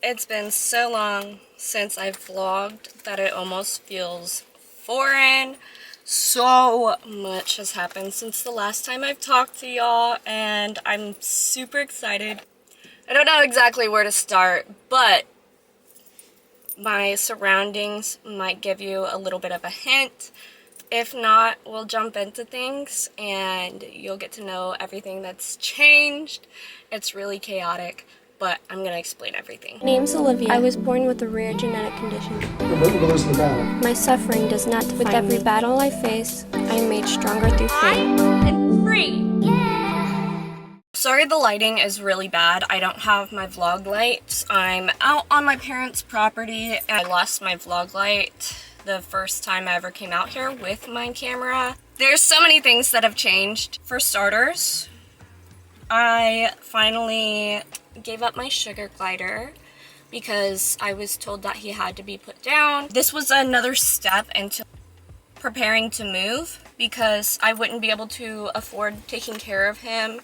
It's been so long since I've vlogged that it almost feels foreign. So much has happened since the last time I've talked to y'all, and I'm super excited. I don't know exactly where to start, but my surroundings might give you a little bit of a hint. If not, we'll jump into things and you'll get to know everything that's changed. It's really chaotic, but I'm gonna explain everything. My name's Olivia. I was born with a rare genetic condition. My suffering does not define me. With every battle I face, I am made stronger through faith. I'm free! Sorry the lighting is really bad. I don't have my vlog lights. I'm out on my parents' property and I lost my vlog light the first time I ever came out here with my camera. There's so many things that have changed. For starters, I finally gave up my sugar glider because I was told that he had to be put down. This was another step into preparing to move because I wouldn't be able to afford taking care of him,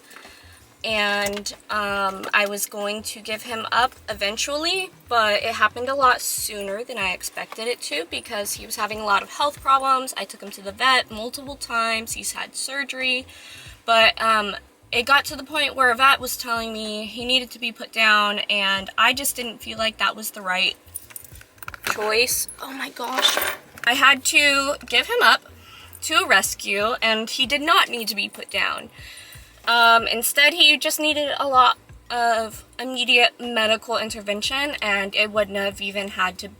and I was going to give him up eventually, but it happened a lot sooner than I expected it to because he was having a lot of health problems. I took him to the vet multiple times. He's had surgery, but it got to the point where a vet was telling me he needed to be put down, and I just didn't feel like that was the right choice. Oh my gosh. I had to give him up to a rescue, and he did not need to be put down. Instead, he just needed a lot of immediate medical intervention, and it wouldn't have even had to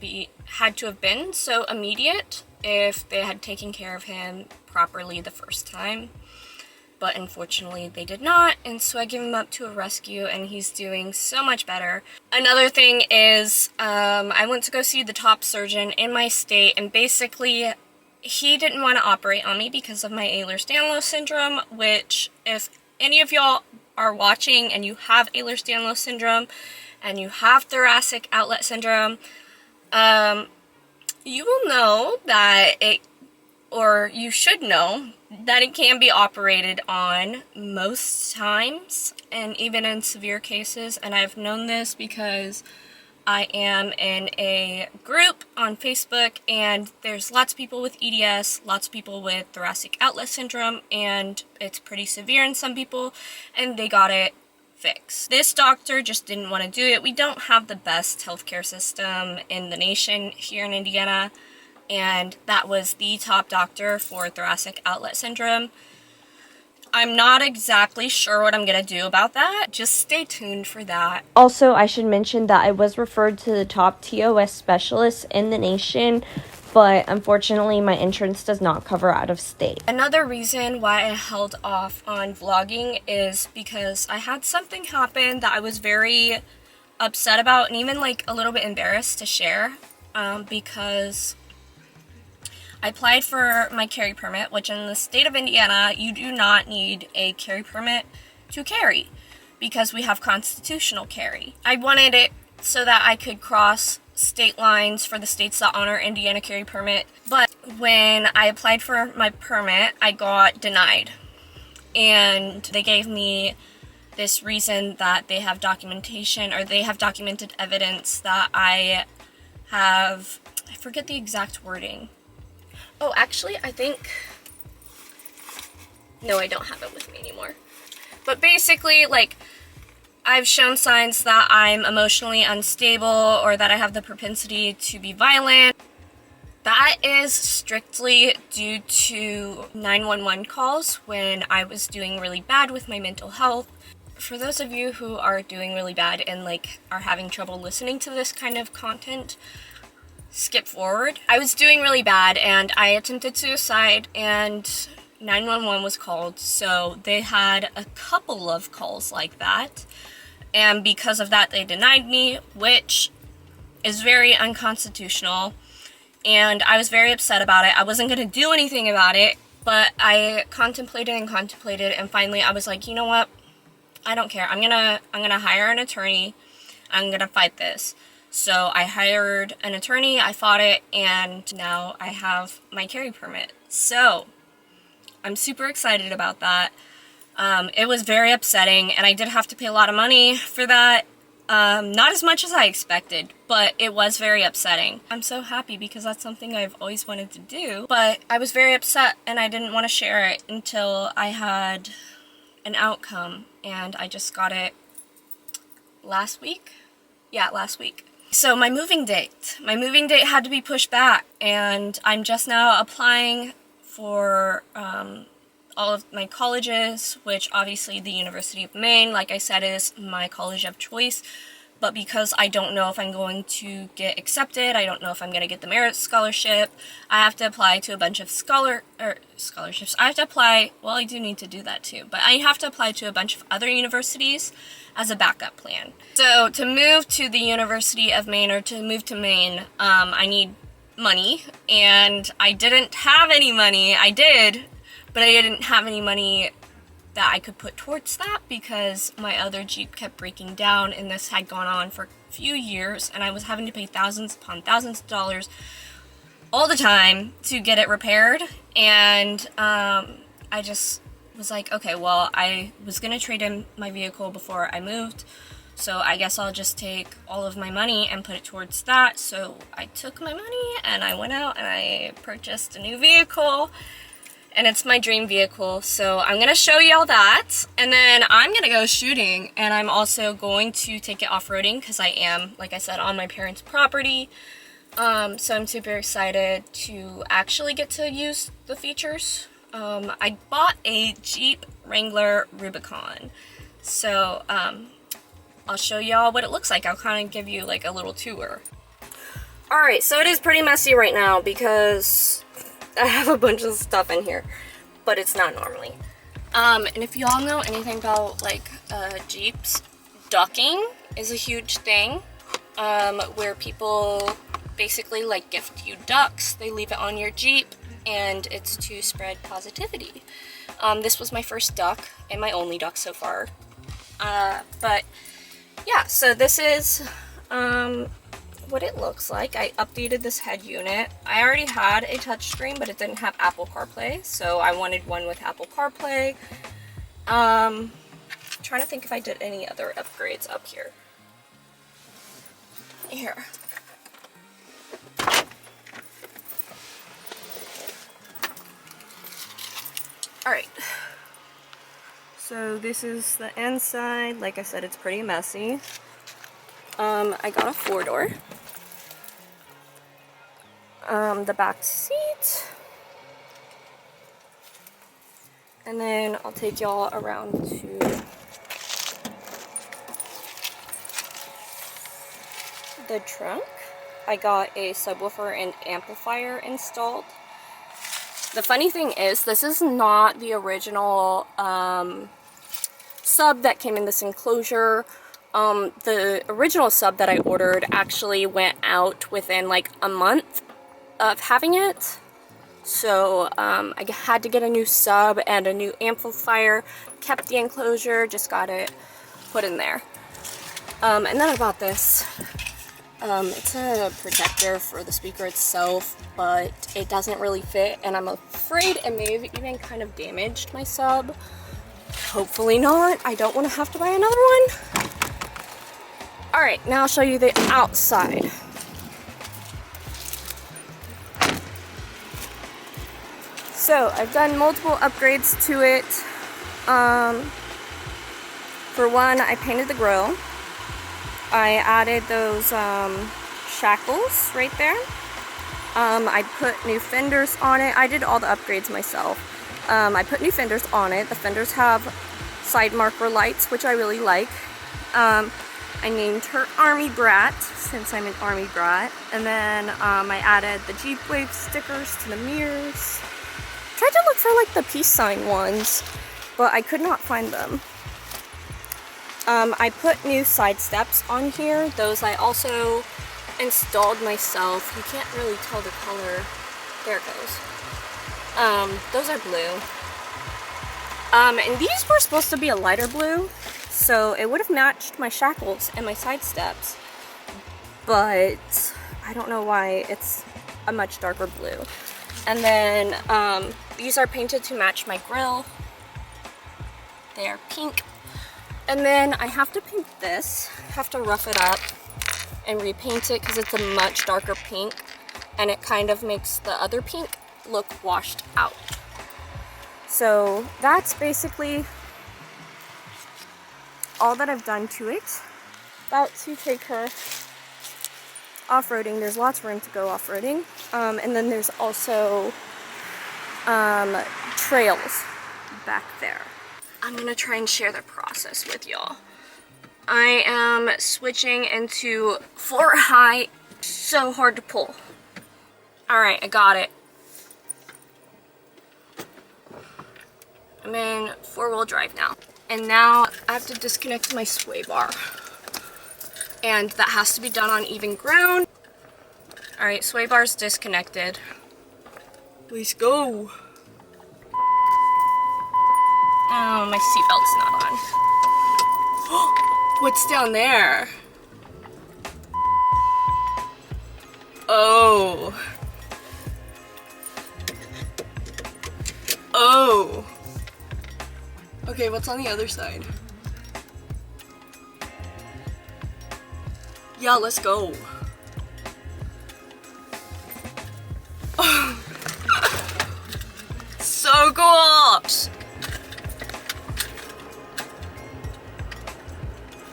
have been so immediate if they had taken care of him properly the first time. But unfortunately, they did not, and so I gave him up to a rescue, and he's doing so much better. Another thing is, I went to go see the top surgeon in my state, and basically, he didn't want to operate on me because of my Ehlers Danlos Syndrome, which, if any of y'all are watching and you have Ehlers Danlos Syndrome and you have thoracic outlet syndrome, you will know that you should know that it can be operated on most times, and even in severe cases. And I've known this because I am in a group on Facebook, and there's lots of people with EDS, lots of people with thoracic outlet syndrome, and it's pretty severe in some people, and they got it fixed. This doctor just didn't want to do it. We don't have the best healthcare system in the nation here in Indiana, and that was the top doctor for thoracic outlet syndrome. I'm not exactly sure what I'm gonna do about that. Just stay tuned for that. Also, I should mention that I was referred to the top TOS specialist in the nation, but unfortunately my insurance does not cover out of state. Another reason why I held off on vlogging is because I had something happen that I was very upset about, and even like a little bit embarrassed to share, because I applied for my carry permit, which in the state of Indiana, you do not need a carry permit to carry because we have constitutional carry. I wanted it so that I could cross state lines for the states that honor Indiana carry permit, but when I applied for my permit, I got denied. And they gave me this reason that they have documentation, or they have documented evidence that I forget the exact wording. Oh, actually, no, I don't have it with me anymore. But basically, like, I've shown signs that I'm emotionally unstable or that I have the propensity to be violent. That is strictly due to 911 calls when I was doing really bad with my mental health. For those of you who are doing really bad and, like, are having trouble listening to this kind of content, skip forward. I was doing really bad and I attempted suicide, and 911 was called, so they had a couple of calls like that, and because of that they denied me, which is very unconstitutional, and I was very upset about it. I wasn't going to do anything about it, but I contemplated and finally I was like, you know what, I don't care. I'm gonna hire an attorney. I'm gonna fight this. So I hired an attorney, I fought it, and now I have my carry permit. So I'm super excited about that. It was very upsetting, and I did have to pay a lot of money for that, Not as much as I expected, but it was very upsetting. I'm so happy because that's something I've always wanted to do, but I was very upset and I didn't want to share it until I had an outcome, and I just got it last week. Yeah, last week. So my moving date had to be pushed back, and I'm just now applying for all of my colleges, which obviously the University of Maine, like I said, is my college of choice. But because I don't know if I'm going to get accepted, I don't know if I'm going to get the merit scholarship, I have to apply to a bunch of scholarships. I have to apply, well, I do need to do that too, but I have to apply to a bunch of other universities as a backup plan. So to move to the University of Maine, or to move to Maine, I need money, and I didn't have any money. I did, but I didn't have any money that I could put towards that because my other Jeep kept breaking down, and this had gone on for a few years, and I was having to pay thousands upon thousands of dollars all the time to get it repaired. And I just was like, okay, well, I was gonna trade in my vehicle before I moved, so I guess I'll just take all of my money and put it towards that. So I took my money and I went out and I purchased a new vehicle, and it's my dream vehicle. So I'm gonna show y'all that, and then I'm gonna go shooting, and I'm also going to take it off-roading because I am, like I said, on my parents' property. So I'm super excited to actually get to use the features. I bought a Jeep Wrangler Rubicon, so I'll show y'all what it looks like. I'll kind of give you like a little tour. Alright, so it is pretty messy right now because I have a bunch of stuff in here, but it's not normally. And if y'all know anything about like Jeeps, ducking is a huge thing, where people basically like gift you ducks. They leave it on your Jeep, and it's to spread positivity. This was my first duck and my only duck so far. But yeah, so this is what it looks like. I updated this head unit. I already had a touchscreen, but it didn't have Apple CarPlay, so I wanted one with Apple CarPlay. Trying to think if I did any other upgrades up here. Here. Alright. So this is the inside. Like I said, it's pretty messy. I got a 4-door. The back seat. And then I'll take y'all around to the trunk. I got a subwoofer and amplifier installed. The funny thing is, this is not the original sub that came in this enclosure. The original sub that I ordered actually went out within like a month of having it. So I had to get a new sub and a new amplifier. Kept the enclosure, just got it put in there. And then I bought this. It's a protector for the speaker itself, but it doesn't really fit, and I'm afraid it may have even kind of damaged my sub. Hopefully not. I don't want to have to buy another one. Alright, now I'll show you the outside. So, I've done multiple upgrades to it. For one, I painted the grill. I added those shackles right there. I put new fenders on it. I did all the upgrades myself. I put new fenders on it. The fenders have side marker lights, which I really like. I named her Army Brat, since I'm an Army Brat. And then I added the Jeep Wave stickers to the mirrors. Tried to look for like the peace sign ones, but I could not find them. I put new side steps on here. Those I also installed myself. You can't really tell the color. There it goes. Those are blue. And these were supposed to be a lighter blue, so it would have matched my shackles and my side steps. But I don't know why it's a much darker blue. And then these are painted to match my grill. They are pink. And then I have to paint this, have to rough it up and repaint it because it's a much darker pink and it kind of makes the other pink look washed out. So that's basically all that I've done to it. About to take her off-roading. There's lots of room to go off-roading. And then there's also trails back there. I'm gonna try and share the process with y'all. I am switching into floor height. So hard to pull. Alright, I got it. I'm in 4-wheel drive now. And now I have to disconnect my sway bar. And that has to be done on even ground. Alright, sway bar's disconnected. Let's go. Oh, my seatbelt's not on. What's down there? Oh. Oh. Okay, what's on the other side? Yeah, let's go. So cool!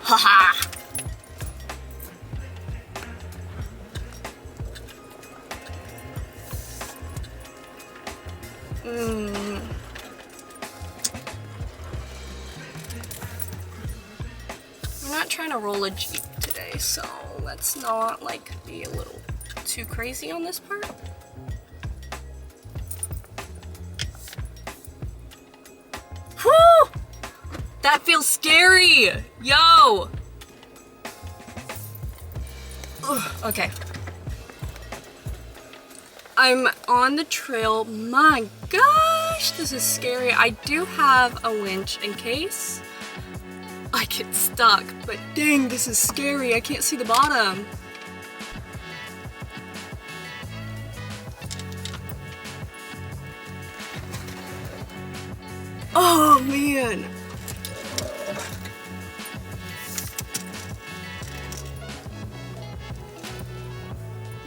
Haha! We're not trying to roll a Jeep today, so let's not like be a little too crazy on this part. Whew! That feels scary! Yo! Ugh, okay. I'm on the trail. My gosh, this is scary. I do have a winch in case I get stuck, but dang, this is scary. I can't see the bottom. Oh man.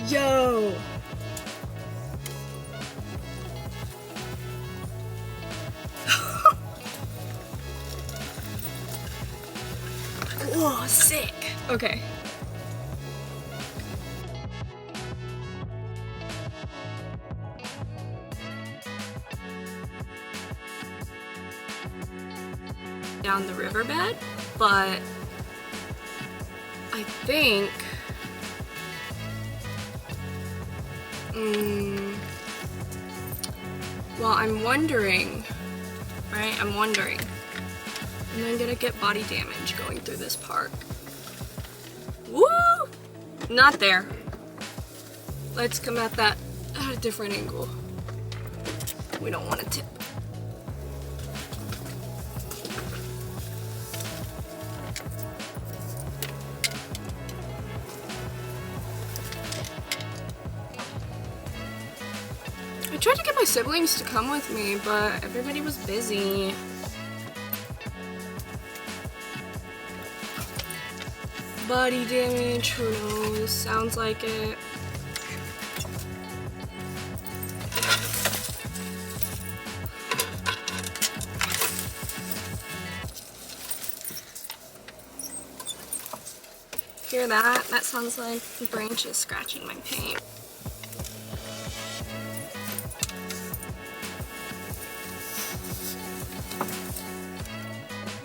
Yo. Whoa, sick. Okay. Down the riverbed, but I think well, I'm wondering, right? I'm wondering, am I gonna get body damage going through this park? Woo! Not there. Let's come at that at a different angle. We don't want to tip. I tried to get my siblings to come with me, but everybody was busy. Body damage, who knows? Sounds like it. Hear that? That sounds like branches scratching my paint.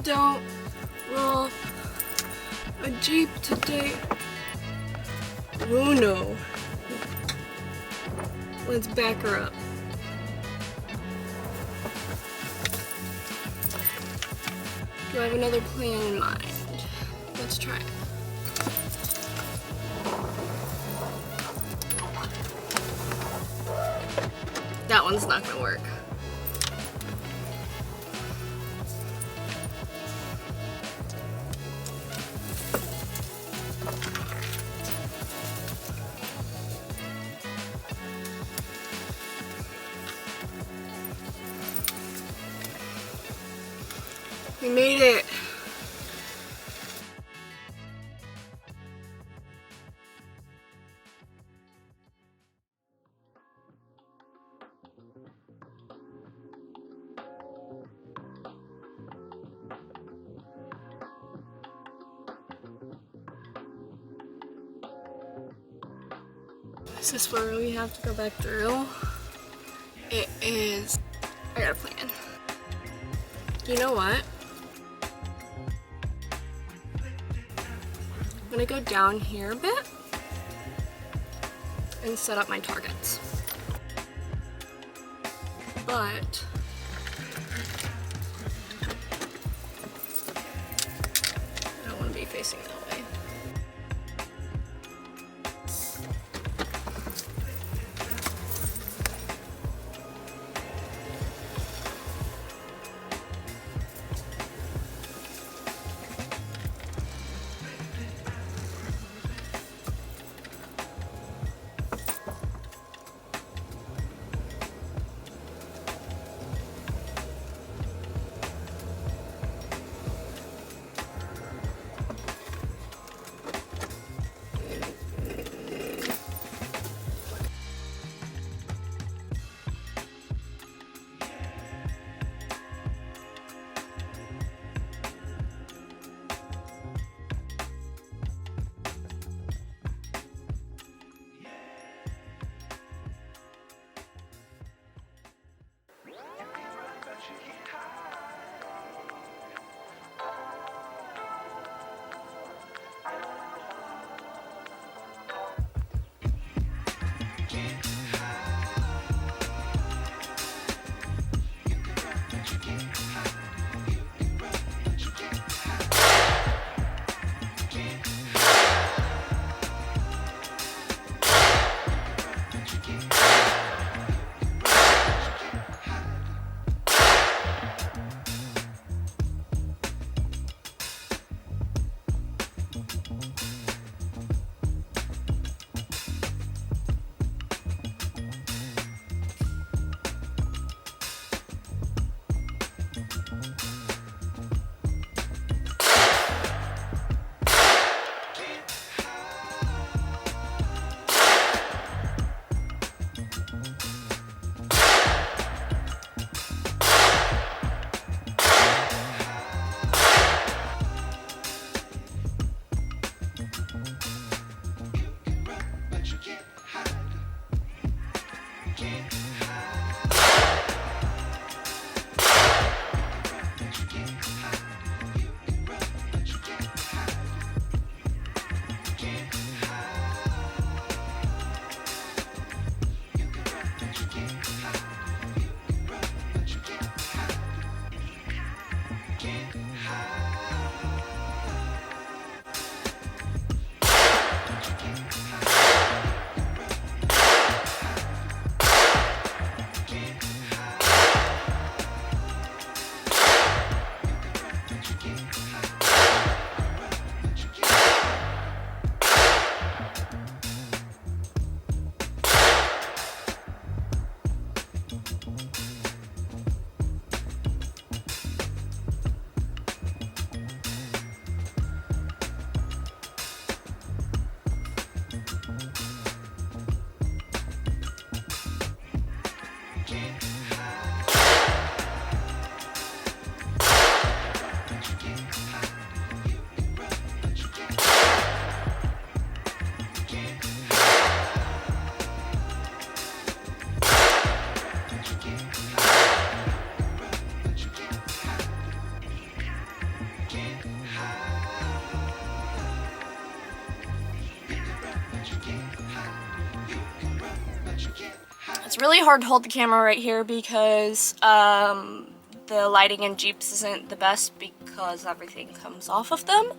Don't roll a Jeep today. Oh no. Let's back her up. Do I have another plan in mind? Let's try it. That one's not gonna work. We made it. Is this where we have to go back through? It is. I got a plan. You know what? I'm gonna go down here a bit and set up my targets. But I don't want to be facing that way. It's really hard to hold the camera right here because the lighting in Jeeps isn't the best because everything comes off of them.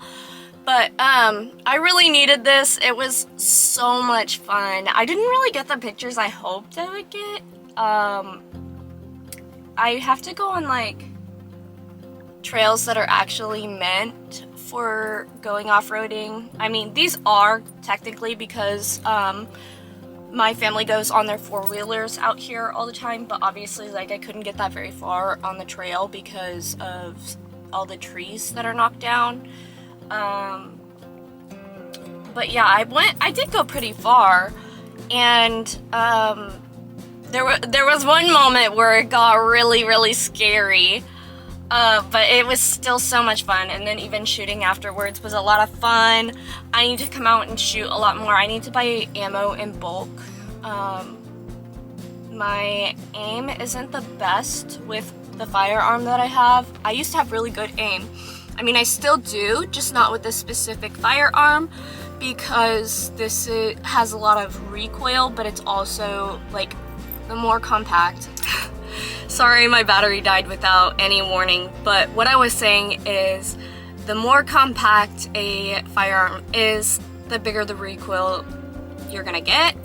But I really needed this. It was so much fun. I didn't really get the pictures I hoped I would get. I have to go on like trails that are actually meant for going off-roading. I mean, these are technically because my family goes on their four-wheelers out here all the time, but obviously like I couldn't get that very far on the trail because of all the trees that are knocked down. But yeah, I did go pretty far, and there was one moment where it got really, really scary. But it was still so much fun, and then even shooting afterwards was a lot of fun. I need to come out and shoot a lot more. I need to buy ammo in bulk. My aim isn't the best with the firearm that I have. I used to have really good aim. I mean, I still do, just not with this specific firearm, because this has a lot of recoil, but it's also like the more compact. Sorry, my battery died without any warning, but what I was saying is the more compact a firearm is, the bigger the recoil you're gonna get.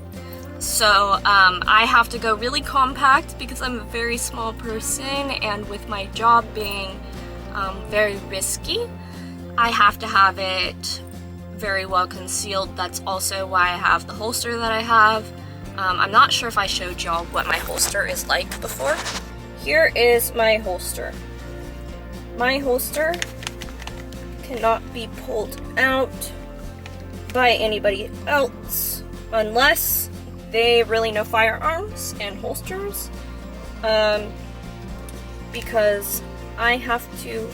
So I have to go really compact because I'm a very small person, and with my job being very risky, I have to have it very well concealed. That's also why I have the holster that I have. I'm not sure if I showed y'all what my holster is like before. Here is my holster. My holster cannot be pulled out by anybody else unless they really know firearms and holsters, because I have to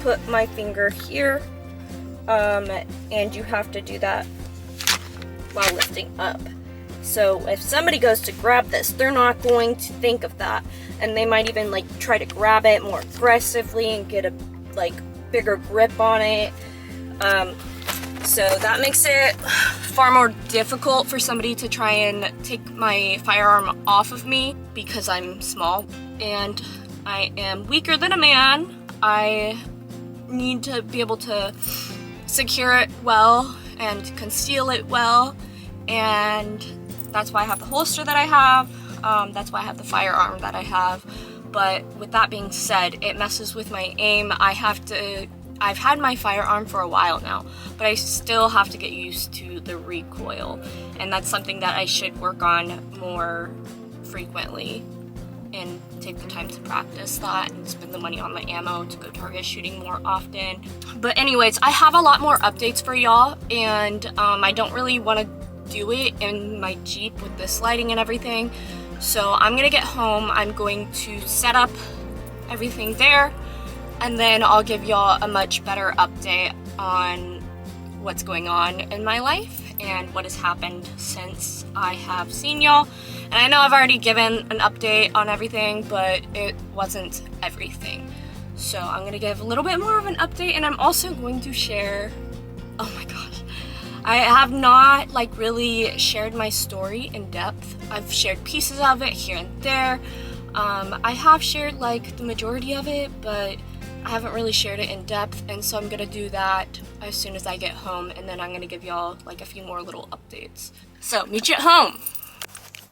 put my finger here, and you have to do that while lifting up. So if somebody goes to grab this, they're not going to think of that, and they might even like try to grab it more aggressively and get a like bigger grip on it. So that makes it far more difficult for somebody to try and take my firearm off of me because I'm small and I am weaker than a man. I need to be able to secure it well and conceal it well, and that's why I have the holster that I have. That's why I have the firearm that I have. But with that being said, it messes with my aim. I've had my firearm for a while now, but I still have to get used to the recoil, and that's something that I should work on more frequently and take the time to practice that and spend the money on my ammo to go target shooting more often. But anyways, I have a lot more updates for y'all, and I don't really want to do it in my Jeep with this lighting and everything. So I'm gonna get home, I'm going to set up everything there, and then I'll give y'all a much better update on what's going on in my life and what has happened since I have seen y'all. And I know I've already given an update on everything, but it wasn't everything. So I'm gonna give a little bit more of an update, and I'm also going to share, oh my gosh, I have not like really shared my story in depth. I've shared pieces of it here and there. I have shared like the majority of it, but I haven't really shared it in depth, and so I'm gonna do that as soon as I get home, and then I'm gonna give y'all like a few more little updates. So meet you at home.